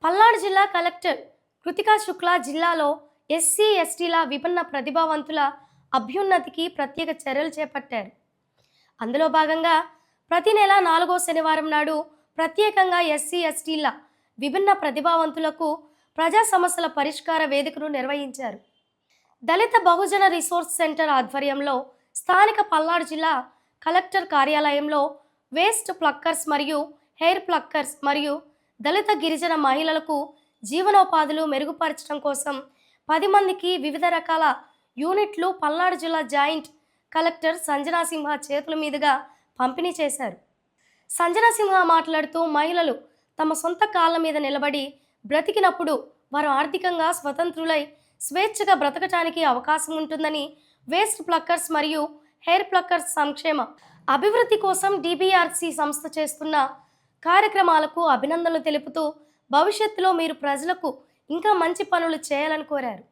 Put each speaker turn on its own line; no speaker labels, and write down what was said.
పల్నాడు జిల్లా కలెక్టర్ కృతికా శుక్లా జిల్లాలో ఎస్సీ ఎస్టీల విభిన్న ప్రతిభావంతుల అభ్యున్నతికి ప్రత్యేక చర్యలు చేపట్టారు. అందులో భాగంగా ప్రతి నెల 4వ శనివారం నాడు ప్రత్యేకంగా ఎస్సీ ఎస్టీల విభిన్న ప్రతిభావంతులకు ప్రజా సమస్యల పరిష్కార వేదికను నిర్వహించారు. దళిత బహుజన రిసోర్స్ సెంటర్ ఆధ్వర్యంలో స్థానిక పల్నాడు జిల్లా కలెక్టర్ కార్యాలయంలో వేస్ట్ ప్లక్కర్స్ మరియు హెయిర్ ప్లక్కర్స్ మరియు దళిత గిరిజన మహిళలకు జీవనోపాధులు మెరుగుపరచడం కోసం 10 మందికి వివిధ రకాల యూనిట్లు పల్నాడు జిల్లా జాయింట్ కలెక్టర్ సంజనా సింహ చేతుల మీదుగా పంపిణీ చేశారు. సంజనా సింహ మాట్లాడుతూ మహిళలు తమ సొంత కాళ్ళ మీద నిలబడి బ్రతికినప్పుడు వారు ఆర్థికంగా స్వతంత్రులై స్వేచ్ఛగా బ్రతకటానికి అవకాశం ఉంటుందని, వేస్ట్ ప్లక్కర్స్ మరియు హెయిర్ ప్లక్కర్స్ సంక్షేమ అభివృద్ధి కోసం డిబిఆర్సి సంస్థ చేస్తున్న కార్యక్రమాలకు అభినందనలు తెలుపుతూ భవిష్యత్తులో మీరు ప్రజలకు ఇంకా మంచి పనులు చేయాలని కోరారు.